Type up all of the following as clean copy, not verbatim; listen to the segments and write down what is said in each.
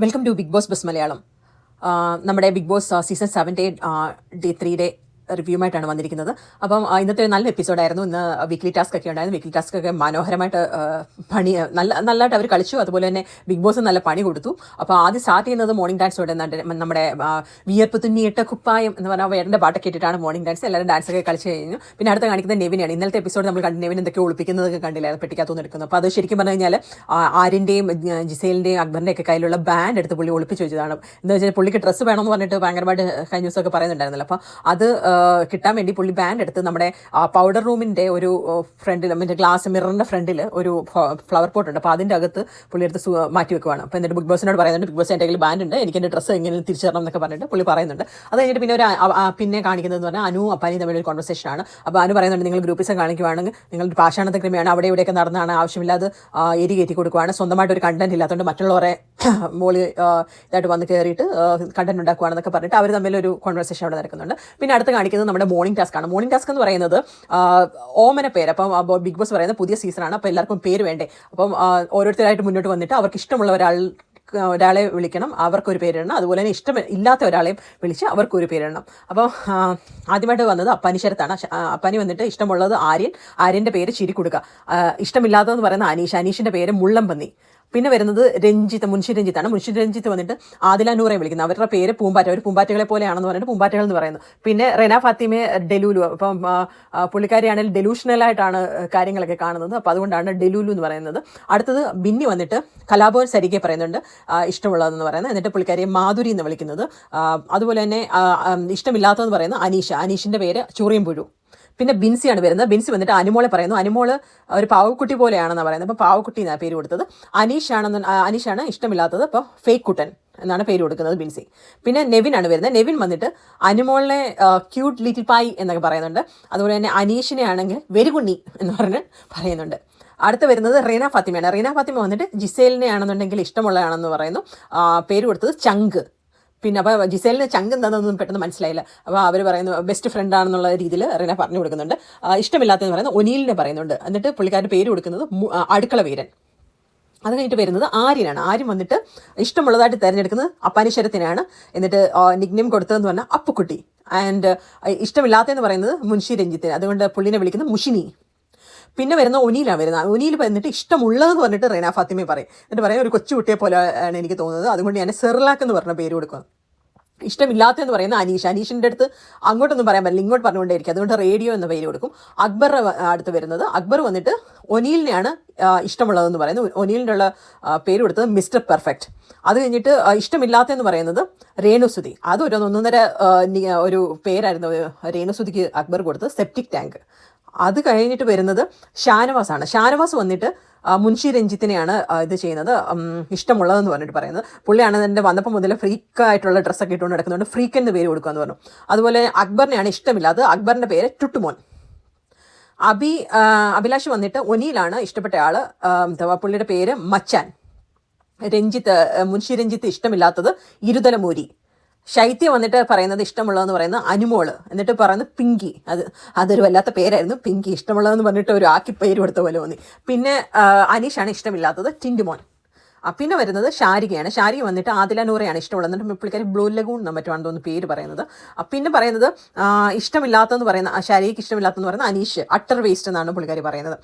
Welcome to Bigg Boss ബസ് മലയാളം. നമ്മുടെ Bigg Boss season 7 day 3 റിവ്യൂമായിട്ടാണ് വന്നിരിക്കുന്നത്. അപ്പം ഇന്നത്തെ ഒരു നല്ല എപ്പിസോഡായിരുന്നു. ഇന്ന് വീക്ക്ലി ടാസ്ക് ഒക്കെ ഉണ്ടായിരുന്നു. വീക്ക്ലി ടാസ്ക് ഒക്കെ മനോഹരമായിട്ട് നല്ലതായിട്ട് അവർ കളിച്ചു. അതുപോലെ തന്നെ ബിഗ് ബോസ് നല്ല പണി കൊടുത്തു. അപ്പോൾ ആദ്യം സ്റ്റാർട്ട് ചെയ്യുന്നത് മോർണിംഗ് ഡാൻസോടെ നമ്മുടെ വിയർപ്പ് തുന്നിയിട്ട കുപ്പായം എന്ന് പറഞ്ഞാൽ വേടൻ്റെ പാട്ടൊക്കെ ഇട്ടിട്ടാണ് മോർണിംഗ് ഡാൻസ്. എല്ലാവരും ഡാൻസൊക്കെ കളിച്ച് കഴിഞ്ഞു. പിന്നെ അടുത്ത് കാണിക്കുന്നത് നെവിനാണ്. ഇന്നലത്തെ എപ്പിസോഡ് നമ്മൾ കണ്ട് നെവിൻ എന്തൊക്കെ ഒളിപ്പിക്കുന്നതൊക്കെ കണ്ടില്ലായിരുന്നു, പെട്ടിക്കകത്തുനിന്ന് എടുക്കുന്നത്. അപ്പോൾ അത് ശരിക്കും പറഞ്ഞു കഴിഞ്ഞാൽ ആര്യൻ്റെയും ജിസേലിൻ്റെയും അക്ബറിൻ്റെ ഒക്കെ കയ്യിലുള്ള ബാൻഡ് എടുത്ത് പുള്ളി ഒളിപ്പിച്ച് വെച്ചതാണ്. എന്താ വെച്ചാൽ പുള്ളിക്ക് ഡ്രസ്സ് വേണമെന്ന് പറഞ്ഞിട്ട് ഭയങ്കരമായിട്ട് കഴിഞ്ഞ ദിവസമൊക്കെ പറയുന്നുണ്ടായിരുന്നല്ലോ. അപ്പോൾ അത് കിട്ടാൻ വേണ്ടി പുള്ളി ബാൻഡ് എടുത്ത് നമ്മുടെ പൗഡർ റൂമിൻ്റെ ഒരു ഫ്രണ്ടിൽ മറ്റേ ഗ്ലാസ് മിററിൻ്റെ ഫ്രണ്ടിൽ ഒരു ഫ്ലവർ പോട്ട് ഉണ്ട്. അപ്പോൾ അതിൻ്റെ അകത്ത് പുള്ളി എടുത്ത് മാറ്റി വെക്കുവാണ്. അപ്പോൾ എന്നിട്ട് ബിഗ് ബോസിനോട് പറയുന്നുണ്ട്, ബിഗ് ബോസ് എൻ്റെ കയ്യിൽ ബാൻഡ് ഉണ്ട്, എനിക്ക് എൻ്റെ ഡ്രസ്സ് എങ്ങനെ തിരിച്ചു തരണം എന്നൊക്കെ പറഞ്ഞിട്ട് പുള്ളി പറയുന്നുണ്ട്. അത് കഴിഞ്ഞിട്ട് പിന്നെ കാണിക്കുന്നതെന്ന് പറഞ്ഞാൽ അനു അപ്പാനി തമ്മിലൊരു കോൺവെർസേഷനാണ്. അപ്പോൾ അനു പറയുന്നുണ്ട്, നിങ്ങൾ ഗ്രൂപ്പിസം കാണിക്കുവാണെങ്കിൽ നിങ്ങൾ പാഷാണത്തെ ക്രമയാണ് അവിടെ ഇവിടെയൊക്കെ നടന്നാണ്, ആവശ്യമില്ലാതെ എരി കയറ്റി കൊടുക്കുവാണ്, സ്വന്തമായിട്ട് ഒരു കണ്ടന്റ് ഇല്ലാത്തതുകൊണ്ട് മറ്റുള്ളവരെ മോളി ഇതായിട്ട് വന്ന് കയറിയിട്ട് കണ്ടന്റ് ഉണ്ടാക്കുവാണെന്നൊക്കെ പറഞ്ഞിട്ട് അവർ തമ്മിലൊരു കോൺവെർസേഷൻ അവിടെ നടക്കുന്നുണ്ട്. പിന്നെ അടുത്ത് കാണിക്കുന്നത് നമ്മുടെ മോർണിംഗ് ടാസ്ക് ആണ്. മോർണിംഗ് ടാസ്ക് എന്ന് പറയുന്നത് ഓമന പേര്. അപ്പം ബിഗ് ബോസ് പറയുന്നത് പുതിയ സീസണാണ്, അപ്പോൾ എല്ലാവർക്കും പേര് വേണ്ടേ. അപ്പം ഓരോരുത്തരായിട്ട് മുന്നോട്ട് വന്നിട്ട് അവർക്ക് ഇഷ്ടമുള്ള ഒരാളെ വിളിക്കണം, അവർക്കൊരു പേരിടണം. അതുപോലെ തന്നെ ഇല്ലാത്ത ഒരാളെയും വിളിച്ച് അവർക്കൊരു പേരിടണം. അപ്പോൾ ആദ്യമായിട്ട് വന്നത് അപ്പാനി ശരത്താണ്. അപ്പാനി വന്നിട്ട് ഇഷ്ടമുള്ളത് ആര്യൻ്റെ പേര് ചിരി കൊടുക്കുക, ഇഷ്ടമില്ലാത്തതെന്ന് പറയുന്ന അനീഷിൻ്റെ പേര് മുള്ളംപന്നി. പിന്നെ വരുന്നത് മുൻഷി രഞ്ജിത്താണ്. മുൻഷി രഞ്ജിത്ത് വന്നിട്ട് ആദില നൂറെ വിളിക്കുന്നത്, അവരുടെ പേര് പൂമ്പാറ്റ, അവർ പൂമ്പാറ്റകളെ പോലെയാണെന്ന് പറഞ്ഞിട്ട് പൂമ്പാറ്റകൾ എന്ന് പറയുന്നു. പിന്നെ റെന ഫാത്തിമയെ ഡെലൂലു, അപ്പം പുള്ളിക്കാരിയാണെങ്കിൽ ഡെലൂഷണലായിട്ടാണ് കാര്യങ്ങളൊക്കെ കാണുന്നത്, അപ്പോൾ അതുകൊണ്ടാണ് ഡെലൂലു എന്ന് പറയുന്നത്. അടുത്തത് ബിന്നി വന്നിട്ട് കലാഭവൻ സരികെ പറയുന്നുണ്ട് ഇഷ്ടമുള്ളതെന്ന് പറയുന്നത്, എന്നിട്ട് പുള്ളിക്കാരിയെ മാധുരി എന്ന് വിളിക്കുന്നത്. അതുപോലെ തന്നെ ഇഷ്ടമില്ലാത്തതെന്ന് പറയുന്നത് അനീഷിൻ്റെ പേര് ചൂറിയും പുഴു. പിന്നെ ബിൻസിയാണ് വരുന്നത്. ബിൻസി വന്നിട്ട് അനുമോളെ പറയുന്നു, അനുമോള് ഒരു പാവക്കുട്ടി പോലെയാണെന്ന് പറയുന്നത്, അപ്പോൾ പാവക്കുട്ടി എന്നാണ് പേര് കൊടുത്തത്. അനീഷാണ് ഇഷ്ടമില്ലാത്തത്, അപ്പോൾ ഫേക്ക് കുട്ടൻ എന്നാണ് പേര് കൊടുക്കുന്നത് ബിൻസി. പിന്നെ നെവിനാണ് വരുന്നത്. നെവിൻ വന്നിട്ട് അനുമോളിനെ ക്യൂട്ട് ലിറ്റിൽ പായ് എന്നൊക്കെ പറയുന്നുണ്ട്. അതുപോലെ തന്നെ അനീഷിനെ ആണെങ്കിൽ വെരികുണ്ണി എന്ന് പറഞ്ഞ് പറയുന്നുണ്ട്. അടുത്ത് വരുന്നത് റീന ഫാത്തിമയാണ്. റീന ഫാത്തിമ വന്നിട്ട് ജിസേലിനെ ആണെന്നുണ്ടെങ്കിൽ ഇഷ്ടമുള്ളതാണെന്ന് പറയുന്നു, പേര് കൊടുത്തത് ചങ്ക്. പിന്നെ അപ്പോൾ ജിസേലിന് ചങ്ക് എന്താണെന്നൊന്നും പെട്ടെന്ന് മനസ്സിലായില്ല. അപ്പോൾ അവർ പറയുന്നു ബെസ്റ്റ് ഫ്രണ്ട് ആണെന്നുള്ള രീതിയിൽ റീന പറഞ്ഞു കൊടുക്കുന്നുണ്ട്. ഇഷ്ടമില്ലാത്തതെന്ന് പറയുന്നത് ഒനീലിനെ പറയുന്നുണ്ട്. എന്നിട്ട് പുള്ളിക്കാരുടെ പേര് കൊടുക്കുന്നത് അടുക്കള വീരൻ. അത് കഴിഞ്ഞിട്ട് വരുന്നത് ആര്യനാണ്. ആര്യൻ വന്നിട്ട് ഇഷ്ടമുള്ളതായിട്ട് തിരഞ്ഞെടുക്കുന്നത് അപ്പാനിശ്വരത്തിനാണ്. എന്നിട്ട് നിക്നെയിം കൊടുത്തതെന്ന് പറഞ്ഞാൽ അപ്പുക്കുട്ടി. ആൻഡ് ഇഷ്ടമില്ലാത്തതെന്ന് പറയുന്നത് മുൻഷി രഞ്ജിത്തിന്, അതുകൊണ്ട് പുള്ളിനെ വിളിക്കുന്നത് മുഷിനി. പിന്നെ വരുന്ന ഒനീലാണ് വരുന്നത്. ഒനീൽ വന്നിട്ട് ഇഷ്ടമുള്ളതെന്ന് പറഞ്ഞിട്ട് റീന ഫാത്തിമയെ പറയും. എന്നിട്ട് പറയാം ഒരു കൊച്ചുകുട്ടിയെ പോലെ ആണ് എനിക്ക് തോന്നുന്നത്, അതുകൊണ്ട് ഞാൻ സെർലാക്ക് എന്ന് പറഞ്ഞ പേര് കൊടുക്കുക. ഇഷ്ടമില്ലാത്തതെന്ന് പറയുന്ന അനീഷിൻ്റെ അടുത്ത് അങ്ങോട്ടൊന്നും പറയാൻ പറ്റില്ല, ഇങ്ങോട്ട് പറഞ്ഞുകൊണ്ടേയിരിക്കും, അതുകൊണ്ട് റേഡിയോ എന്ന പേര് കൊടുക്കും. അക്ബർ അടുത്ത് വരുന്നത്, അക്ബർ വന്നിട്ട് ഒനീലിനെയാണ് ഇഷ്ടമുള്ളതെന്ന് പറയുന്നത്, ഒനീലിൻ്റെ ഉള്ള പേര് കൊടുത്തത് മിസ്റ്റർ പെർഫെക്റ്റ്. അത് കഴിഞ്ഞിട്ട് ഇഷ്ടമില്ലാത്തതെന്ന് പറയുന്നത് രേണുസുതി. അതൊരു 1.5 ഒരു പേരായിരുന്നു രേണുസുതിക്ക് അക്ബർ കൊടുത്തത്, സെപ്റ്റിക് ടാങ്ക്. അത് കഴിഞ്ഞിട്ട് വരുന്നത് ഷാനവാസാണ്. ഷാനവാസ് വന്നിട്ട് മുൻഷി രഞ്ജിത്തിനെയാണ് ഇത് ചെയ്യുന്നത്, ഇഷ്ടമുള്ളതെന്ന് പറഞ്ഞിട്ട് പറയുന്നത്. പുള്ളിയാണ് എൻ്റെ വന്നപ്പോൾ മുതൽ ഫ്രീക്കായിട്ടുള്ള ഡ്രസ്സൊക്കെ ഇട്ടുകൊണ്ട് നടക്കുന്നുണ്ട്, ഫ്രീക്ക് എന്ന് പേര് കൊടുക്കുക എന്ന് പറഞ്ഞു. അതുപോലെ അക്ബറിനെയാണ് ഇഷ്ടമില്ലാത്തത്, അക്ബറിൻ്റെ പേര് ടുട്ടുമോൻ. അഭിലാഷ് വന്നിട്ട് ഒനീലാണ് ഇഷ്ടപ്പെട്ട ആൾ, പുള്ളിയുടെ പേര് മച്ചാൻ. മുൻഷി രഞ്ജിത്ത് ഇഷ്ടമില്ലാത്തത് ഇരുതലമൂരി. ശൈത്യ വന്നിട്ട് പറയുന്നത് ഇഷ്ടമുള്ളതെന്ന് പറയുന്നത് അനുമോള്, എന്നിട്ട് പറയുന്നത് പിങ്കി. അതൊരു വല്ലാത്ത പേരായിരുന്നു, പിങ്കി. ഇഷ്ടമുള്ളതെന്ന് പറഞ്ഞിട്ട് ഒരു ആക്കി പേര് കൊടുത്ത പോലെ തോന്നി. പിന്നെ അനീഷാണ് ഇഷ്ടമില്ലാത്തത്, ടിൻറ്റുമോൻ. പിന്നെ വരുന്നത് ഷാരികയാണ്. ഷാരിക വന്നിട്ട് ആദില നൂറയാണ് ഇഷ്ടമുള്ളത്, എന്നിട്ട് പുള്ളിക്കാരി ബ്ലൂ ലഗൂൺ മറ്റുമാണ് തോന്നുന്നു പേര് പറയുന്നത്. പിന്നെ പറയുന്നത് ഇഷ്ടമില്ലാത്തതെന്ന് പറയുന്ന ഷാരികയ്ക്ക് ഇഷ്ടമില്ലാത്തതെന്ന് പറയുന്നത് അനീഷ്, അട്ടർ വേസ്റ്റ് എന്നാണ് പുള്ളിക്കാരി പറയുന്നത്.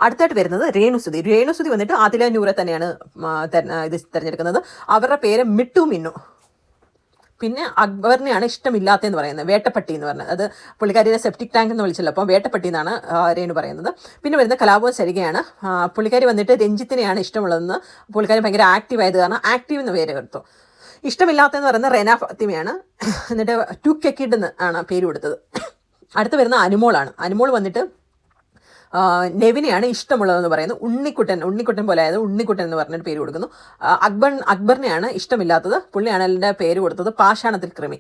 അടുത്തായിട്ട് വരുന്നത് രേണുസുതി വന്നിട്ട് ആദില നൂറെ തന്നെയാണ് ഇത് തിരഞ്ഞെടുക്കുന്നത്. അവരുടെ പേര് മിട്ടു മിന്നു. പിന്നെ അക്ബറിനെയാണ് ഇഷ്ടമില്ലാത്തതെന്ന് പറയുന്നത്, വേട്ടപ്പട്ടി എന്ന് പറഞ്ഞത്. അത് പുള്ളിക്കാരിയുടെ സെപ്റ്റിക് ടാങ്ക് എന്ന് വിളിച്ചല്ലോ, അപ്പം വേട്ടപ്പട്ടി എന്നാണ് രേണു പറയുന്നത്. പിന്നെ വരുന്ന കലാഭവൻ സരികയാണ്. പുള്ളിക്കാരി വന്നിട്ട് രഞ്ജിത്തിനെയാണ് ഇഷ്ടമുള്ളതെന്ന്, പുള്ളിക്കാരി ഭയങ്കര ആക്റ്റീവ് ആയത് കാരണം ആക്റ്റീവ് എന്ന് പേര് കൊടുത്തു. ഇഷ്ടമില്ലാത്തതെന്ന് പറയുന്നത് റെന ഫാത്തിമയാണ്, എന്നിട്ട് ടു കെക്കിഡ് എന്ന് ആണ് പേര് കൊടുത്തത്. അടുത്ത് വരുന്ന അനുമോളാണ്. അനുമോൾ വന്നിട്ട് നെവിനെയാണ് ഇഷ്ടമുള്ളതെന്ന് പറയുന്നു, ഉണ്ണിക്കുട്ടൻ പോലെ ആയത് ഉണ്ണിക്കുട്ടൻ എന്ന് പറഞ്ഞിട്ട് പേര് കൊടുക്കുന്നു. അക്ബറിനെയാണ് ഇഷ്ടമില്ലാത്തത്, പുള്ളിയാണ് എൻ്റെ പേര് കൊടുത്തത് പാഷാണത്തിൽ കൃമി.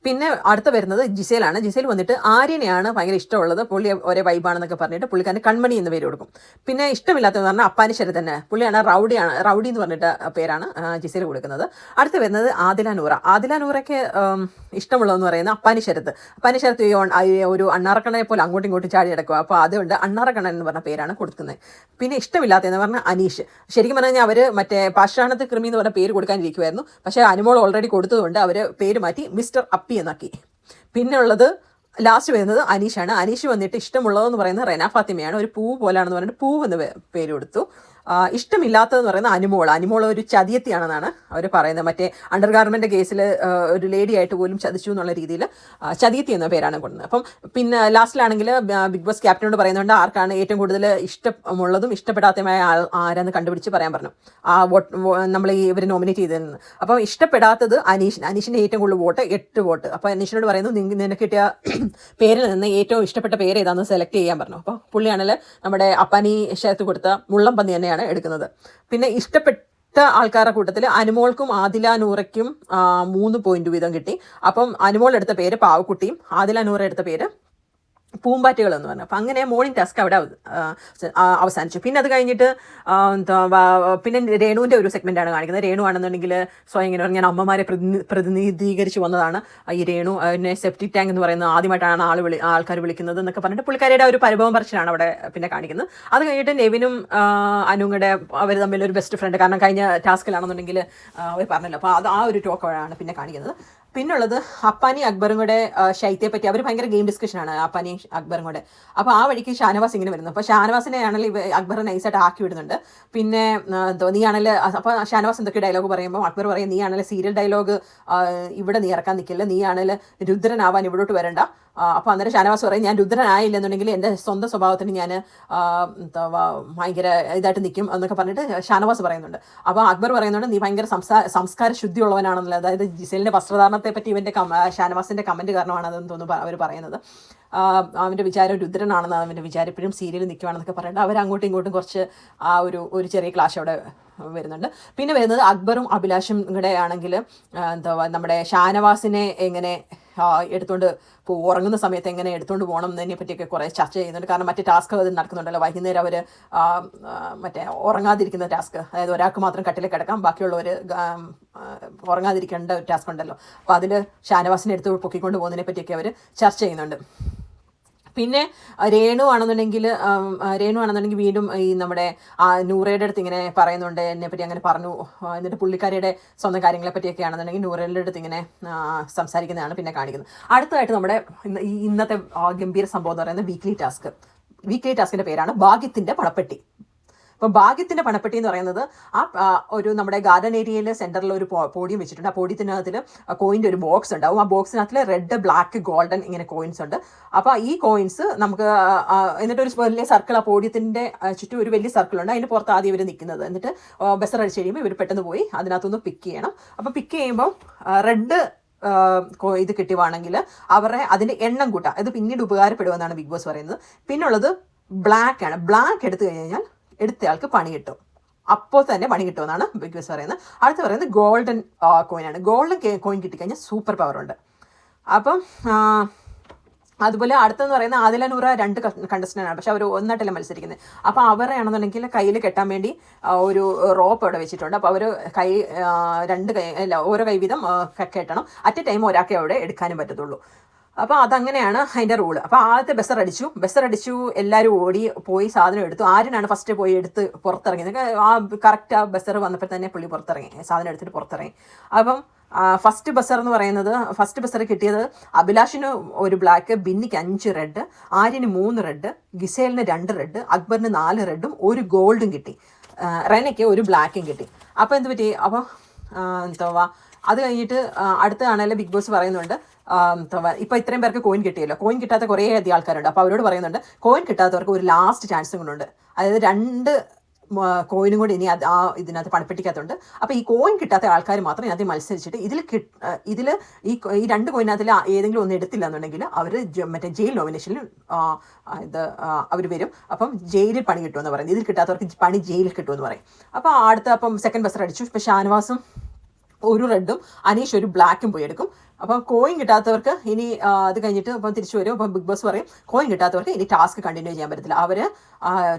പിന്നെ അടുത്ത വരുന്നത് ജിസേലാണ്. ജിസേൽ വന്നിട്ട് ആര്യനെയാണ് ഭയങ്കര ഇഷ്ടമുള്ളത്, പുള്ളി ഒരേ വൈബാണെന്നൊക്കെ പറഞ്ഞിട്ട് പുള്ളിക്കാരന് കൺമണി എന്ന് പേര് കൊടുക്കും. പിന്നെ ഇഷ്ടമില്ലാത്തതെന്ന് പറഞ്ഞാൽ അപ്പാനി ശരത് തന്നെ, പുള്ളിയാണ് റൗഡി എന്ന് പറഞ്ഞിട്ട് പേരാണ് ജിസേൽ കൊടുക്കുന്നത്. അടുത്ത് വരുന്നത് ആദില നൂറ. ആദില നൂറയ്ക്ക് ഇഷ്ടമുള്ളതെന്ന് പറയുന്നത് അപ്പാനി ശരത്. അപ്പാനി ശരത് ഒരു അണ്ണാറക്കണ്ണനെ പോലെ അങ്ങോട്ടും ഇങ്ങോട്ടും ചാടി കിടക്കുക, അപ്പോൾ അതുകൊണ്ട് അണ്ണാറക്കണ്ണൻ എന്ന് പറഞ്ഞ പേരാണ് കൊടുക്കുന്നത്. പിന്നെ ഇഷ്ടമില്ലാത്തതെന്ന് പറഞ്ഞാൽ അനീഷ്. ശരിക്കും പറഞ്ഞു കഴിഞ്ഞാൽ അവർ മറ്റേ പാഷാണത്ത് കൃമി എന്ന് പറഞ്ഞ പേര് കൊടുക്കാനിരിക്കുമായിരുന്നു, പക്ഷേ അനുമോൾ ഓൾറെഡി കൊടുത്തതുകൊണ്ട് അവർ പേര് മാറ്റി മിസ്റ്റർ അപ്പി എന്നാക്കി. പിന്നെ ഉള്ളത് ലാസ്റ്റ് വരുന്നത് അനീഷാണ്. അനീഷ് വന്നിട്ട് ഇഷ്ടമുള്ളതെന്ന് പറയുന്നത് റെന ഫാത്തിമയാണ്. ഒരു പൂ പോലാണെന്ന് പറഞ്ഞിട്ട് പൂവെന്ന് പേര് കൊടുത്തു. ഇഷ്ടമില്ലാത്തതെന്ന് പറയുന്നത് അനുമോൾ ഒരു ചതിയത്തിയാണെന്നാണ് അവർ പറയുന്നത്. മറ്റേ അണ്ടർ ഗാർമെൻ്റ് കേസിൽ ഒരു ലേഡി ആയിട്ട് പോലും ചതിച്ചു എന്നുള്ള രീതിയിൽ ചതിയത്തി എന്ന പേരാണ് കൊടുക്കുന്നത്. അപ്പം പിന്നെ ലാസ്റ്റിലാണെങ്കിൽ ബിഗ് ബോസ് ക്യാപ്റ്റനോട് പറയുന്നുണ്ട് ആർക്കാണ് ഏറ്റവും കൂടുതൽ ഇഷ്ടമുള്ളതും ഇഷ്ടപ്പെടാത്തതുമായ ആരാന്ന് കണ്ടുപിടിച്ച് പറയാൻ പറഞ്ഞു, നമ്മൾ ഇവർ നോമിനേറ്റ് ചെയ്തതിൽ നിന്ന്. അപ്പം ഇഷ്ടപ്പെടാത്തത് അനീഷിൻ്റെ ഏറ്റവും കൂടുതൽ വോട്ട് 8 വോട്ട്. അപ്പോൾ അനീഷിനോട് പറയുന്നു നിനക്ക് കിട്ടിയ പേരിൽ നിന്ന് ഏറ്റവും ഇഷ്ടപ്പെട്ട പേര് ഏതാണെന്ന് സെലക്ട് ചെയ്യാൻ പറഞ്ഞു. അപ്പോൾ പുള്ളിയാണെങ്കിൽ നമ്മുടെ അപ്പാനി ശരത്ത് കൊടുത്ത മുള്ളം പന്നി തന്നെ എടുക്കുന്നത്. പിന്നെ ഇഷ്ടപ്പെട്ട ആൾക്കാരുടെ കൂട്ടത്തിൽ അനുമോൾക്കും ആദില നൂറയ്ക്കും 3 പോയിന്റ് വീതം കിട്ടി. അപ്പം അനുമോൾ എടുത്ത പേര് പാവക്കുട്ടിയും ആദില നൂറ എടുത്ത പേര് പൂമ്പാറ്റകൾ എന്ന് പറഞ്ഞു. അപ്പം അങ്ങനെ മോർണിംഗ് ടാസ്ക് അവിടെ അവസാനിച്ചു. പിന്നെ അത് കഴിഞ്ഞിട്ട് പിന്നെ രേണുവിൻ്റെ ഒരു സെഗ്മെൻ്റാണ് കാണിക്കുന്നത്. രേണു ആണെന്നുണ്ടെങ്കിൽ സ്വയം ഇങ്ങനെ പറഞ്ഞാൽ അമ്മമാരെ പ്രതിനിധീകരിച്ച് വന്നതാണ് ഈ രേണു. പിന്നെ സെപ്റ്റിക് ടാങ്ക് എന്ന് പറയുന്നത് ആദ്യമായിട്ടാണ് ആൾക്കാർ വിളിക്കുന്നത് എന്നൊക്കെ പറഞ്ഞിട്ട് പുള്ളിക്കാരിയുടെ ഒരു പരിഭവം പറച്ചിലാണ് അവിടെ പിന്നെ കാണിക്കുന്നത്. അത് കഴിഞ്ഞിട്ട് നെവിനും അനുങ്ങടെ അവർ തമ്മിൽ ഒരു ബെസ്റ്റ് ഫ്രണ്ട്, കാരണം കഴിഞ്ഞ ടാസ്കിലാണെന്നുണ്ടെങ്കിൽ അവർ പറഞ്ഞല്ലോ, അപ്പോൾ ആ ഒരു ടോക്കാണ് പിന്നെ കാണിക്കുന്നത്. പിന്നുള്ളത് അപ്പാനി അക്ബറും കൂടെ ഷൈത്തയെ പറ്റി അവർ ഭയങ്കര ഗെയിം ഡിസ്കഷനാണ് അപ്പാനി അക്ബറും കൂടെ. അപ്പോൾ ആ വഴിക്ക് ഷാനവാസ് ഇങ്ങനെ വരുന്നു. അപ്പോൾ ഷാനവാസിനെ ആണെങ്കിൽ അക്ബർ നൈസായിട്ട് ആക്കി വിടുന്നുണ്ട്. പിന്നെ നീ ആണെങ്കിൽ അപ്പോൾ ഷാനവാസ് എന്തൊക്കെ ഡയലോഗ് പറയുമ്പോൾ അക്ബർ പറയും നീ ആണെങ്കിൽ സീരിയൽ ഡയലോഗ് ഇവിടെ നീ ഇറക്കാൻ നിൽക്കില്ല, നീ ആണെങ്കിൽ രുദ്രനാവാൻ ഇവിടോട്ട് വരണ്ട. അപ്പോൾ അന്നേരം ഷാനവാസ് പറയും ഞാൻ രുദ്രനായില്ല എന്നുണ്ടെങ്കിൽ എൻ്റെ സ്വന്തം സ്വഭാവത്തിന് ഞാൻ ഭയങ്കര ഇതായിട്ട് നിൽക്കും എന്നൊക്കെ പറഞ്ഞിട്ട് ഷാനവാസ് പറയുന്നുണ്ട്. അപ്പോൾ അക്ബർ പറയുന്നുണ്ട് നീ ഭയങ്കര സംസ്കാര ശുദ്ധിയുള്ളവനാണെന്നുള്ളത്. അതായത് ജിസേലിൻ്റെ വസ്ത്രധാരണത്തെ പറ്റി ഇവൻ്റെ ഷാനവാസിൻ്റെ കമൻറ്റ് കാരണമാണ് അതെന്ന് തോന്നുന്നു അവർ പറയുന്നത്. അവൻ്റെ വിചാരം രുദ്രനാണെന്ന് അവൻ്റെ വിചാരം ഇപ്പോഴും സീരിയൽ നിൽക്കുവാണെന്നൊക്കെ പറഞ്ഞിട്ട് അവർ അങ്ങോട്ടും ഇങ്ങോട്ടും കുറച്ച് ഒരു ചെറിയ ക്ലാഷ് അവിടെ വരുന്നുണ്ട്. പിന്നെ വരുന്നത് അക്ബറും അഭിലാഷും കൂടെ ആണെങ്കിൽ നമ്മുടെ ഷാനവാസിനെ എങ്ങനെ എടുത്തുകൊണ്ട് ഉറങ്ങുന്ന സമയത്ത് എങ്ങനെ എടുത്തുകൊണ്ട് പോകണം എന്നതിനെ പറ്റിയൊക്കെ കുറേ ചർച്ച ചെയ്യുന്നുണ്ട്. കാരണം മറ്റേ ടാസ്ക് അത് നടക്കുന്നുണ്ടല്ലോ, വൈകുന്നേരം അവർ മറ്റേ ഉറങ്ങാതിരിക്കുന്ന ടാസ്ക്, അതായത് ഒരാൾക്ക് മാത്രം കട്ടിൽ കിടക്കാം, ബാക്കിയുള്ളവർ ഉറങ്ങാതിരിക്കേണ്ട ഒരു ടാസ്ക് ഉണ്ടല്ലോ. അപ്പോൾ അതിൽ ഷാനവാസിനെ എടുത്ത് പൊക്കിക്കൊണ്ട് പോകുന്നതിനെ പറ്റിയൊക്കെ അവർ ചർച്ച ചെയ്യുന്നുണ്ട്. പിന്നെ രേണു ആണെന്നുണ്ടെങ്കിൽ വീണ്ടും ഈ നമ്മുടെ നൂറയുടെ അടുത്ത് ഇങ്ങനെ പറയുന്നുണ്ട് എന്നെപ്പറ്റി അങ്ങനെ പറഞ്ഞു, എന്നിട്ട് പുള്ളിക്കാരിയുടെ സ്വന്തം കാര്യങ്ങളെ പറ്റിയൊക്കെ ആണെന്നുണ്ടെങ്കിൽ നൂറയുടെ അടുത്ത് ഇങ്ങനെ സംസാരിക്കുന്നതാണ് പിന്നെ കാണിക്കുന്നത്. അടുത്തതായിട്ട് നമ്മുടെ ഇന്നത്തെ ഗംഭീര സംഭവം എന്ന് പറയുന്നത് വീക്ക്ലി ടാസ്കിൻ്റെ പേരാണ് ഭാഗ്യത്തിൻ്റെ പണപ്പെട്ടി. അപ്പം ഭാഗ്യത്തിൻ്റെ പണപ്പെട്ടി എന്ന് പറയുന്നത് ഒരു നമ്മുടെ ഗാർഡൻ ഏരിയയിൽ സെൻറ്ററിൽ ഒരു പോഡിയം വെച്ചിട്ടുണ്ട്. ആ പോഡിയത്തിനകത്തിൽ കോയിൻ്റെ ഒരു ബോക്സ് ഉണ്ടാവും. ആ ബോക്സിനകത്തിൽ റെഡ്, ബ്ലാക്ക്, ഗോൾഡൻ ഇങ്ങനെ കോയിൻസ് ഉണ്ട്. അപ്പോൾ ഈ കോയിൻസ് നമുക്ക് എന്നിട്ട് ഒരു വലിയ സർക്കിൾ, ആ പോഡിയത്തിൻ്റെ ചുറ്റും ഒരു വലിയ സർക്കിളുണ്ട്, അതിൻ്റെ പുറത്ത് ആദ്യം ഇവർ നിൽക്കുന്നത്. എന്നിട്ട് ബസർ അടിച്ച് കഴിയുമ്പോൾ ഇവർ പെട്ടെന്ന് പോയി അതിനകത്തുനിന്ന് പിക്ക് ചെയ്യണം. അപ്പോൾ പിക്ക് ചെയ്യുമ്പോൾ റെഡ് ഇത് കിട്ടുവാണെങ്കിൽ അവരുടെ അതിൻ്റെ എണ്ണം കൂട്ടാം, ഇത് പിന്നീട് ഉപകാരപ്പെടുമെന്നാണ് ബിഗ് ബോസ് പറയുന്നത്. പിന്നുള്ളത് ബ്ലാക്ക് ആണ്. ബ്ലാക്ക് എടുത്തു കഴിഞ്ഞാൽ എടുത്തയാൾക്ക് പണി കിട്ടും, അപ്പോൾ തന്നെ പണി കിട്ടുമെന്നാണ് ബിഗ് ബോസ് പറയുന്നത്. അടുത്ത് പറയുന്നത് ഗോൾഡൻ കോയിനാണ്. ഗോൾഡൻ കോയിൻ കിട്ടിക്കഴിഞ്ഞാൽ സൂപ്പർ പവർ ഉണ്ട്. അപ്പം അതുപോലെ അടുത്തെന്ന് പറയുന്നത് ആദില നൂറ 2 കണ്ടസ്റ്റൻ്റാണ്, പക്ഷെ അവർ ഒന്നായിട്ടല്ല മത്സരിക്കുന്നത്. അപ്പോൾ അവരെ ആണെന്നുണ്ടെങ്കിൽ കയ്യിൽ കെട്ടാൻ വേണ്ടി ഒരു റോപ്പ് അവിടെ വെച്ചിട്ടുണ്ട്. അപ്പോൾ അവർ ഓരോ കൈ വീതം കെട്ടണം. അറ്റ് എ ടൈം ഒരാൾക്ക് അവിടെ എടുക്കാനും പറ്റത്തുള്ളൂ. അപ്പോൾ അതങ്ങനെയാണ് അതിൻ്റെ റൂള്. അപ്പോൾ ആദ്യത്തെ ബസർ അടിച്ചു, എല്ലാവരും പോയി സാധനം എടുത്തു. ആര്യനാണ് ഫസ്റ്റ് പോയി എടുത്ത് പുറത്തിറങ്ങിയത്. കറക്റ്റ് ആ ബസർ വന്നപ്പോൾ തന്നെ പുള്ളി പുറത്തിറങ്ങി, സാധനം എടുത്തിട്ട് പുറത്തിറങ്ങി. അപ്പം ഫസ്റ്റ് ബസർ കിട്ടിയത് അഭിലാഷിന് ഒരു ബ്ലാക്ക്, ബിന്നിക്ക് 5 റെഡ്, ആര്യന് 3 റെഡ്, ഗിസേലിന് 2 റെഡ്, അക്ബറിന് 4 റെഡും 1 ഗോൾഡും കിട്ടി, റെനയ്ക്ക് 1 ബ്ലാക്കും കിട്ടി. അപ്പോൾ എന്ത് പറ്റി? അപ്പോൾ അത് കഴിഞ്ഞിട്ട് അടുത്തതാണെങ്കിലും ബിഗ് ബോസ് പറയുന്നുണ്ട് ഇപ്പോൾ ഇത്രയും പേർക്ക് കോയിൻ കിട്ടിയല്ലോ, കോയിൻ കിട്ടാത്ത കുറേ അധികം ആൾക്കാരുണ്ട്. അപ്പോൾ അവരോട് പറയുന്നുണ്ട് കോയിൻ കിട്ടാത്തവർക്ക് ഒരു ലാസ്റ്റ് ചാൻസും കൊണ്ടുണ്ട്. അതായത് 2 കോയിനും കൂടി ഇനി ഇതിനകത്ത് പണപ്പെട്ടിക്കകത്തുണ്ട്. അപ്പോൾ ഈ കോയിൻ കിട്ടാത്ത ആൾക്കാർ മാത്രം ഇതിനകത്ത് മത്സരിച്ചിട്ട് ഇതിൽ ഈ 2 കോയിനകത്തിൽ ഏതെങ്കിലും ഒന്ന് എടുത്തില്ല എന്നുണ്ടെങ്കിൽ അവർ മറ്റേ ജയിൽ നോമിനേഷനിൽ അവർ വരും. അപ്പം ജയിലിൽ പണി കിട്ടുമെന്ന് പറയും. ഇതിൽ കിട്ടാത്തവർക്ക് പണി ജയിലിൽ കിട്ടുമെന്ന് പറയും. അപ്പോൾ അടുത്ത സെക്കൻഡ് ബസർ അടിച്ചു. ഇപ്പോൾ ഷാനവാസും ഒരു റെഡും അനീഷ് ഒരു ബ്ലാക്കും പോയി എടുക്കും. അപ്പം കോയിൻ കിട്ടാത്തവർക്ക് ഇനി അത് കഴിഞ്ഞിട്ട് അപ്പം തിരിച്ചു വരും. അപ്പം ബിഗ് ബോസ് പറയും കോയിൻ കിട്ടാത്തവർക്ക് ഇനി ടാസ്ക് കണ്ടിന്യൂ ചെയ്യാൻ പറ്റത്തില്ല. അവർ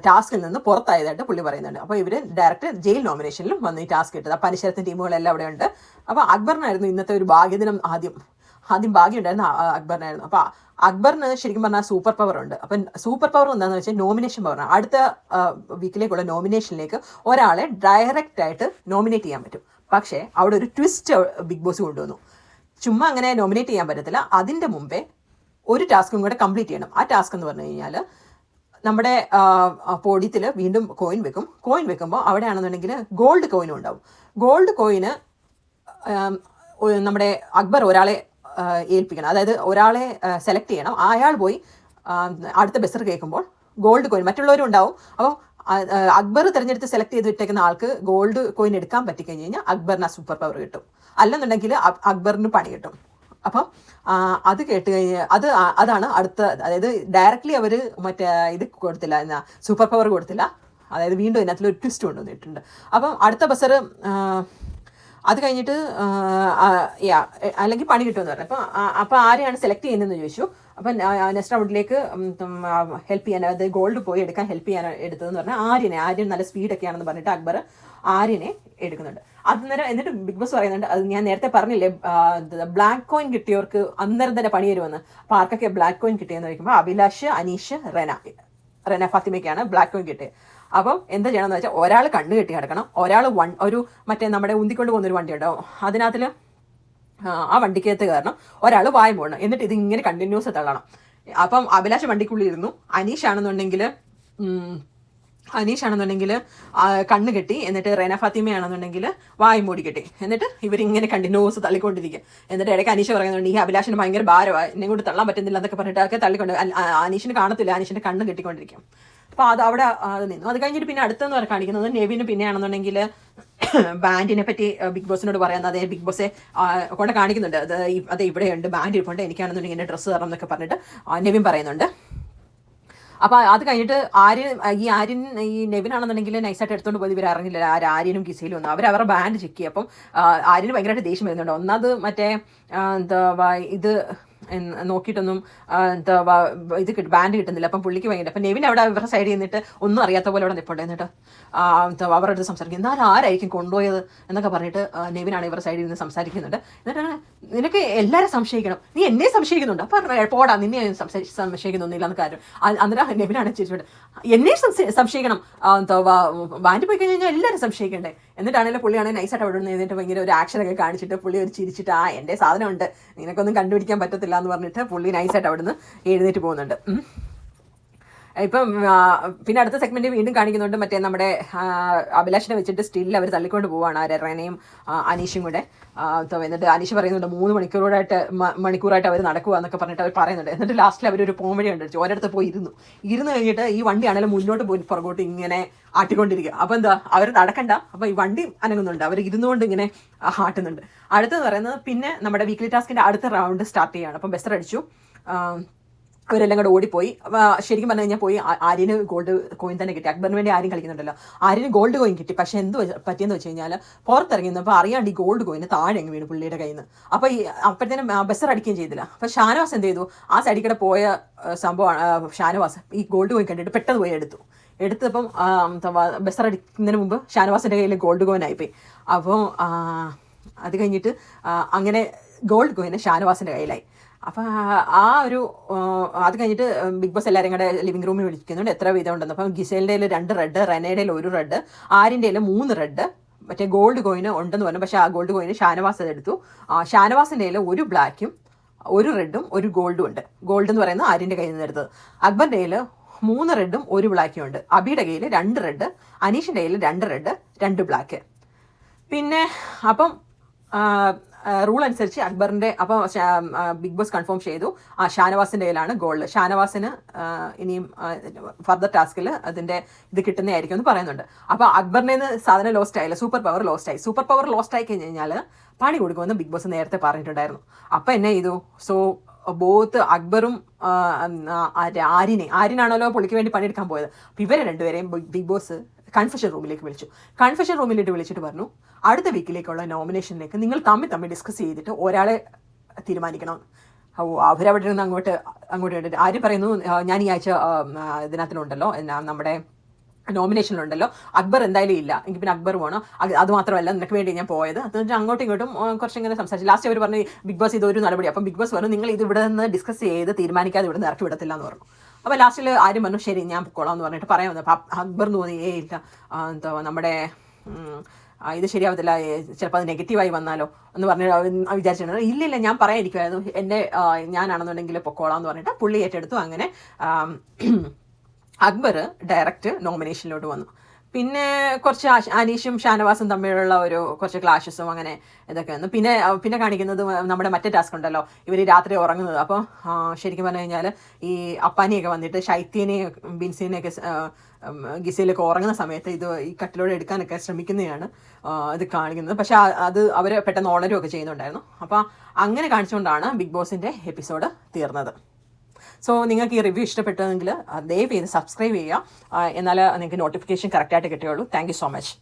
ടാസ്കിൽ നിന്ന് പുറത്തായതായിട്ട് പുള്ളി പറയുന്നുണ്ട്. അപ്പോൾ ഇവർ ഡയറക്റ്റ് ജയിൽ നോമിനേഷനിലും വന്ന് ഈ ടാസ്ക് കിട്ടുന്നത്. അപ്പം അനിശ്ചിതത്വ ടീമുകളെല്ലാം അവിടെ ഉണ്ട്. അപ്പോൾ അക്ബറിനായിരുന്നു ഇന്നത്തെ ഒരു ഭാഗ്യദിനം. ആദ്യം ഭാഗ്യം ഉണ്ടായിരുന്ന അക്ബറിനായിരുന്നു. അപ്പോൾ അക്ബറിന് ശരിക്കും പറഞ്ഞാൽ സൂപ്പർ പവർ ഉണ്ട്. അപ്പം സൂപ്പർ പവർ എന്താണെന്ന് വെച്ചാൽ നോമിനേഷൻ പവറാണ്. അടുത്ത വീക്കിലേക്കുള്ള നോമിനേഷനിലേക്ക് ഒരാളെ ഡയറക്റ്റായിട്ട് നോമിനേറ്റ് ചെയ്യാൻ പറ്റും. പക്ഷേ അവിടെ ഒരു ട്വിസ്റ്റ് ബിഗ് ബോസ് കൊണ്ടുവന്നു. ചുമ്മാ അങ്ങനെ നോമിനേറ്റ് ചെയ്യാൻ പറ്റത്തില്ല. അതിൻ്റെ മുമ്പേ ഒരു ടാസ്കും കൂടെ കംപ്ലീറ്റ് ചെയ്യണം. ആ ടാസ്ക് എന്ന് പറഞ്ഞു കഴിഞ്ഞാൽ നമ്മുടെ പോഡിയത്തിൽ വീണ്ടും കോയിൻ വെക്കും. കോയിൻ വെക്കുമ്പോൾ അവിടെയാണെന്നുണ്ടെങ്കിൽ ഗോൾഡ് കോയിനും ഉണ്ടാവും. ഗോൾഡ് കോയിന് നമ്മുടെ അക്ബർ ഒരാളെ ഏൽപ്പിക്കണം. അതായത് ഒരാളെ സെലക്ട് ചെയ്യണം. അയാൾ പോയി അടുത്ത ബെസർ കേൾക്കുമ്പോൾ ഗോൾഡ് കോയിൻ മറ്റുള്ളവരും ഉണ്ടാവും. അപ്പോൾ അക്ബർ തിരഞ്ഞെടുത്ത് സെലക്ട് ചെയ്ത് വിട്ടേക്കുന്ന ആൾക്ക് ഗോൾഡ് കോയിൻ എടുക്കാൻ പറ്റിക്കഴിഞ്ഞ് കഴിഞ്ഞാൽ അക്ബറിന് ആ സൂപ്പർ പവർ കിട്ടും. അല്ലെന്നുണ്ടെങ്കിൽ അക്ബറിന് പണി കിട്ടും. അപ്പം അത് കേട്ട് കഴിഞ്ഞ് അതാണ് അടുത്ത. അതായത് ഡയറക്റ്റ്ലി അവർ മറ്റേ ഇത് കൊടുത്തില്ല, എന്നാ സൂപ്പർ പവർ കൊടുത്തില്ല. അതായത് വീണ്ടും ഇതിനകത്തൊരു ട്വിസ്റ്റ് കൊണ്ടുവന്നിട്ടുണ്ട്. അപ്പം അടുത്ത ബസർ അത് കഴിഞ്ഞിട്ട് അല്ലെങ്കിൽ പണി കിട്ടുമെന്ന് പറഞ്ഞു. അപ്പോൾ ആരെയാണ് സെലക്ട് ചെയ്യുന്നതെന്ന് ചോദിച്ചു. അപ്പം നെക്സ്റ്റ് റൗണ്ടിലേക്ക് ഹെൽപ്പ് ചെയ്യാൻ, അതായത് ഗോൾഡ് പോയി എടുക്കാൻ ഹെൽപ്പ് ചെയ്യാൻ എടുത്തതെന്ന് പറഞ്ഞാൽ ആര്യൻ നല്ല സ്പീഡൊക്കെയാണെന്ന് പറഞ്ഞിട്ട് അക്ബർ ആര്യനെ എടുക്കുന്നുണ്ട്. അന്നേരം എന്നിട്ട് ബിഗ് ബോസ് പറയുന്നുണ്ട്, അത് ഞാൻ നേരത്തെ പറഞ്ഞില്ലേ ബ്ലാക്ക് കോയിൻ കിട്ടിയവർക്ക് അന്നേരം തന്നെ പണി വരുമെന്ന്. അപ്പോൾ ആർക്കൊക്കെ ബ്ലാക്ക് കോയിൻ കിട്ടിയെന്ന് ചോദിക്കുമ്പോൾ അഭിലാഷ്, അനീഷ്, റെന ഫാത്തിമയ്ക്കാണ് ബ്ലാക്ക് കോയിൻ കിട്ടിയത്. അപ്പം എന്താ ചെയ്യണമെന്ന് വെച്ചാൽ ഒരാൾ കണ്ണ് കെട്ടി കിടക്കണം, ഒരാൾ ഒരു മറ്റേ നമ്മുടെ ഉന്തിക്കൊണ്ട് പോകുന്നൊരു വണ്ടി ഉണ്ടാവും, അതിനകത്തിൽ ആ വണ്ടിക്കകത്ത് കയറണം, ഒരാൾ വായ പോകണം. എന്നിട്ട് ഇതിങ്ങനെ കണ്ടിന്യൂസ് തള്ളണം. അപ്പം അഭിലാഷ് വണ്ടിക്കുള്ളിൽ ഇരുന്നു. അനീഷാണെന്നുണ്ടെങ്കിൽ കണ്ണ് കെട്ടി, എന്നിട്ട് റെന ഫാത്തിമയാണെന്നുണ്ടെങ്കിൽ വായും മൂടി കെട്ടി. എന്നിട്ട് ഇവരിങ്ങനെ കണ്ടിന്യൂസ് തള്ളിക്കൊണ്ടിരിക്കുക. എന്നിട്ട് ഇടയ്ക്ക് അനീഷ് പറയുന്നുണ്ട് ഈ അഭിലാഷിന് ഭയങ്കര ഭാരമാണ്, എന്നെ കൊണ്ട് തള്ളാൻ പറ്റുന്നില്ല എന്നൊക്കെ പറഞ്ഞിട്ടൊക്കെ തള്ളിക്കൊണ്ട് അനീഷിന് കാണത്തില്ല, അനീഷിന്റെ കണ്ണ് കെട്ടിക്കൊണ്ടിരിക്കും. അപ്പോൾ അവിടെ നിന്നു. അത് കഴിഞ്ഞിട്ട് പിന്നെ അടുത്തെന്ന് പറഞ്ഞാൽ കാണിക്കുന്നത് നെവിന് പിന്നെയാണെന്നുണ്ടെങ്കിൽ ബാൻഡിനെ പറ്റി ബിഗ് ബോസിനോട് പറയാൻ, അതേ ബിഗ് ബോസെ കൊണ്ട് കാണിക്കുന്നുണ്ട്. അതെ ഇവിടെയുണ്ട് ബാൻഡ് ഇരിപ്പുണ്ട്, എനിക്കാണെന്നുണ്ടെങ്കിൽ എൻ്റെ ഡ്രസ്സ് തരണം എന്നൊക്കെ പറഞ്ഞിട്ട് നെവിൻ പറയുന്നുണ്ട്. അപ്പോൾ അത് കഴിഞ്ഞിട്ട് ഈ നെവിനാണെന്നുണ്ടെങ്കിൽ നൈസായിട്ട് എടുത്തുകൊണ്ട് പോയി ഇവർ അറിഞ്ഞില്ല ആര്യനും കിസയിലും ഒന്നും. അവരുടെ ബാൻഡ് ചെക്ക് ചെയ്യും. അപ്പം ആര്യന് ഭയങ്കരമായിട്ട് ദേഷ്യം വരുന്നുണ്ട്. ഒന്നാമത് മറ്റേ ഇത് നോക്കിയിട്ടൊന്നും ഇത് ബാൻഡ് കിട്ടുന്നില്ല. അപ്പം പുള്ളിക്ക് ഭയങ്കര. അപ്പം നെവിൻ അവിടെ ഇവരുടെ സൈഡിൽ നിന്നിട്ട് ഒന്നും അറിയാത്ത പോലെ അവിടെ നിൽപ്പുണ്ട്. എന്നിട്ട് അവരുടെ അടുത്ത് സംസാരിക്കും, എന്നാലും ആരായിരിക്കും കൊണ്ടുപോയത് എന്നൊക്കെ പറഞ്ഞിട്ട് നെവിനാണ് ഇവരുടെ സൈഡിൽ നിന്ന് സംസാരിക്കുന്നുണ്ട്. എന്നിട്ട് നിനക്ക് എല്ലാവരും സംശയിക്കണം, നീ എന്നെ സംശയിക്കുന്നുണ്ട്, അപ്പം പോടാ നിന്നെ സംശയിക്കുന്നൊന്നുമില്ല എന്ന കാര്യം. അന്നേരം നെവിനാണ് ചിരിച്ചോട്ട് എന്നെ സംശയിക്കണം, ബാൻഡ് പോയി കഴിഞ്ഞാൽ എല്ലാവരും സംശയിക്കണ്ടേ. എന്നിട്ടാണെങ്കിലും പുള്ളിയാണെങ്കിൽ നൈസായിട്ട് അവിടെ നിന്ന് എഴുന്നിട്ട് ഭയങ്കര ഒരു ആക്ഷനൊക്കെ കാണിച്ചിട്ട് പുള്ളി ഒരു ചിരിച്ചിട്ട് എൻ്റെ സാധനമുണ്ട്, നിനക്കൊന്നും കണ്ടുപിടിക്കാൻ പറ്റത്തില്ല എന്ന് പറഞ്ഞിട്ട് പുള്ളി നൈസായിട്ട് അവിടെ നിന്ന് എഴുന്നേറ്റ് പോകുന്നുണ്ട്. ഇപ്പം പിന്നെ അടുത്ത സെഗ്മെന്റ് വീണ്ടും കാണിക്കുന്നുണ്ട്. മറ്റേ നമ്മുടെ അഭിലാഷിനെ വെച്ചിട്ട് സ്റ്റിൽ അവർ തള്ളിക്കൊണ്ട് പോവാണ് റെനയും അനീഷും കൂടെ. എന്നിട്ട് അനീഷ് പറയുന്നുണ്ട് 3 മണിക്കൂറായിട്ട് അവർ നടക്കുക എന്നൊക്കെ പറഞ്ഞിട്ട് അവർ പറയുന്നുണ്ട്. എന്നിട്ട് ലാസ്റ്റിൽ അവരൊരു പോംവഴി കണ്ടിച്ചു, ഒരിടത്ത് പോയി ഇരുന്ന് കഴിഞ്ഞിട്ട് ഈ വണ്ടി ആണെങ്കിലും മുന്നോട്ട് പോയി പുറകോട്ട് ഇങ്ങനെ ആട്ടിക്കൊണ്ടിരിക്കുക. അപ്പോൾ എന്താ അവർ നടക്കണ്ട, അപ്പോൾ ഈ വണ്ടി അനങ്ങുന്നുണ്ട്, അവർ ഇരുന്നുകൊണ്ട് ഇങ്ങനെ ആട്ടുന്നുണ്ട്. അടുത്തെന്ന് പറയുന്നത് പിന്നെ നമ്മുടെ വീക്ക്ലി ടാസ്കിൻ്റെ അടുത്ത റൗണ്ട് സ്റ്റാർട്ട് ചെയ്യുകയാണ്. അപ്പം ബെസ്റ്റർ അടിച്ചു, അവരെല്ലാം കൂടെ ഓടിപ്പോയി. ശരിക്കും പറഞ്ഞു കഴിഞ്ഞാൽ പോയി ആര്യന് ഗോൾഡ് കോയിൻ തന്നെ കിട്ടി. അക്ബറിന് വേണ്ടി ആരും കളിക്കുന്നുണ്ടല്ലോ, ആര്യന് ഗോൾഡ് കോയിൻ കിട്ടി. പക്ഷെ എന്ത് പറ്റിയെന്ന് വെച്ച് കഴിഞ്ഞാൽ പുറത്തിറങ്ങിയപ്പോൾ അറിയാണ്ട് ഈ ഗോൾഡ് കോയിന് താഴെ അങ്ങ് വീണ് പുള്ളിയുടെ കയ്യിൽ നിന്ന്. അപ്പോൾ ഈ അപ്പോഴത്തേനും ബസർ അടിക്കുകയും ചെയ്തില്ല. അപ്പോൾ ഷാനവാസ് എന്ത് ചെയ്തു, ആ സൈഡിൽ കൂടെ പോയ സംഭവമാണ് ഷാനവാസ് ഈ ഗോൾഡ് കോയിൻ കണ്ടിട്ട് പെട്ടെന്ന് പോയി എടുത്തപ്പം ബസർ അടിക്കുന്നതിന് മുമ്പ് ഷാനവാസിൻ്റെ കയ്യിൽ ഗോൾഡ് കോയിൻ ആയിപ്പോയി. അപ്പോൾ അത് കഴിഞ്ഞിട്ട് അങ്ങനെ ഗോൾഡ് കോയിന് ഷാനവാസിൻ്റെ കയ്യിലായി. അപ്പം അത് കഴിഞ്ഞിട്ട് ബിഗ് ബോസ് എല്ലാവരും കൂടെ ലിവിംഗ് റൂമിൽ വിളിക്കുന്നുണ്ട് എത്ര വീതം ഉണ്ടെന്ന്. അപ്പം ഗിസേലിൻ്റെ 2 റെഡ്, റെനയുടെ 1 റെഡ്, ആര്യൻ്റെ 3 റെഡ്, മറ്റേ ഗോൾഡ് കോയിന് ഉണ്ടെന്ന് പറഞ്ഞു. പക്ഷേ ആ ഗോൾഡ് കോയിന് ഷാനവാസ് എടുത്തു. ഷാനവാസിൻ്റെ 1 ബ്ലാക്കും 1 റെഡും 1 ഗോൾഡും ഉണ്ട്. ഗോൾഡ് എന്ന് പറയുന്നത് ആര്യൻ്റെ കയ്യിൽ നിന്ന് എടുത്തത്. അക്ബറിൻ്റെ 3 റെഡും 1 ബ്ലാക്കും ഉണ്ട്. അബിയുടെ കയ്യിൽ 2 റെഡ്, അനീഷിൻ്റെ കയ്യിൽ 2 റെഡ് 2 ബ്ലാക്ക്. പിന്നെ അപ്പം റൂൾ അനുസരിച്ച് അക്ബറിൻ്റെ അപ്പം ബിഗ് ബോസ് കൺഫേം ചെയ്തു ഷാനവാസിൻ്റെ കയ്യിലാണ് ഗോൾഡ്. ഷാനവാസിന് ഇനിയും ഫർദർ ടാസ്കിൽ അതിൻ്റെ ഇത് കിട്ടുന്നതായിരിക്കും എന്ന് പറയുന്നുണ്ട്. അപ്പോൾ അക്ബറിനെ സാധനം ലോസ്റ്റ് ആയില്ല, സൂപ്പർ പവർ ലോസ്റ്റ് ആയി. സൂപ്പർ പവർ ലോസ്റ്റ് ആയി കഴിഞ്ഞ് കഴിഞ്ഞാൽ പണി കൊടുക്കുമെന്ന് ബിഗ് ബോസ് നേരത്തെ പറഞ്ഞിട്ടുണ്ടായിരുന്നു. അപ്പം എന്നെ ചെയ്തു, സോ ബോത്ത് അക്ബറും ആര്യനാണല്ലോ പുള്ളിക്ക് വേണ്ടി പണിയെടുക്കാൻ പോയത്. അപ്പം ഇവരെ രണ്ടുപേരെയും ബിഗ് ബോസ് കൺഫെഷൻ റൂമിലേക്ക് വിളിച്ചു. കൺഫെഷൻ റൂമിലേക്ക് വിളിച്ചിട്ട് പറഞ്ഞു, അടുത്ത വീക്കിലേക്കുള്ള നോമിനേഷനിലേക്ക് നിങ്ങൾ തമ്മിൽ ഡിസ്കസ് ചെയ്തിട്ട് ഒരാളെ തീരുമാനിക്കണം. അവരവിടെ നിന്ന് അങ്ങോട്ട് ആര് പറയുന്നു, ഞാൻ ഈ ആഴ്ച ഇതിനകത്തിലുണ്ടല്ലോ, നമ്മുടെ നോമിനേഷനിലുണ്ടല്ലോ, അക്ബർ എന്തായാലും ഇല്ല, എനിക്ക് പിന്നെ അക്ബർ വേണം. അത് മാത്രമല്ല നിനക്ക് വേണ്ടി ഞാൻ പോയത്. അത് വെച്ചാൽ അങ്ങോട്ടും ഇങ്ങോട്ടും കുറച്ചിങ്ങനെ സംസാരിച്ചു. ലാസ്റ്റ് അവർ പറഞ്ഞു ബിഗ് ബോസ് ഇതൊരു നടപടി. അപ്പം ബിഗ് ബോസ് പറഞ്ഞു നിങ്ങൾ ഇത് ഇവിടെ നിന്ന് ഡിസ്കസ് ചെയ്ത് തീരുമാനിക്കാതെ ഇവിടെ നിന്ന് ഇറക്കി വിടത്തില്ല എന്ന് പറഞ്ഞു. അപ്പോൾ ലാസ്റ്റിൽ ആരും പറഞ്ഞു ശരി ഞാൻ പൊക്കോളാം എന്ന് പറഞ്ഞിട്ട് പറയാൻ വന്നു. അപ്പം അക്ബർ തോന്നി ഇല്ല എന്താ നമ്മുടെ ഇത് ശരിയാവത്തില്ല, ചിലപ്പോൾ അത് നെഗറ്റീവായി വന്നാലോ എന്ന് പറഞ്ഞ് വിചാരിച്ചിട്ടുണ്ട്. ഇല്ലില്ല ഞാൻ പറയാനിരിക്കുമായിരുന്നു, ഞാനാണെന്നുണ്ടെങ്കിൽ പൊക്കോളാം എന്ന് പറഞ്ഞിട്ട് പുള്ളി ഏറ്റെടുത്തു. അങ്ങനെ അക്ബർ ഡയറക്റ്റ് നോമിനേഷനിലോട്ട് വന്നു. പിന്നെ കുറച്ച് അനീഷും ഷാനവാസും തമ്മിലുള്ള കുറച്ച് ക്ലാഷസും അങ്ങനെ ഇതൊക്കെ വന്നു. പിന്നെ കാണിക്കുന്നത് നമ്മുടെ മറ്റേ ടാസ്ക് ഉണ്ടല്ലോ, ഇവർ രാത്രി ഉറങ്ങുന്നത്. അപ്പോൾ ശരിക്കും പറഞ്ഞു കഴിഞ്ഞാൽ ഈ അപ്പാനിയൊക്കെ വന്നിട്ട് ശൈത്യനെയും ബിൻസിനെയൊക്കെ ഗിസയിലൊക്കെ ഉറങ്ങുന്ന സമയത്ത് ഈ കട്ടിലോടെ എടുക്കാനൊക്കെ ശ്രമിക്കുന്നതാണ് ഇത് കാണിക്കുന്നത്. പക്ഷെ അത് അവർ പെട്ടെന്ന് ഉണരുമൊക്കെ ചെയ്യുന്നുണ്ടായിരുന്നു. അപ്പോൾ അങ്ങനെ കാണിച്ചുകൊണ്ടാണ് ബിഗ് ബോസിൻ്റെ എപ്പിസോഡ് തീർന്നത്. സോ നിങ്ങൾക്ക് ഈ റിവ്യൂ ഇഷ്ടപ്പെട്ടെങ്കിൽ ദയവ് ചെയ്ത് സബ്സ്ക്രൈബ് ചെയ്യുക, എന്നാലേ നിങ്ങൾക്ക് നോട്ടിഫിക്കേഷൻ കറക്റ്റായിട്ട് കിട്ടുകയുള്ളൂ. Thank you so much.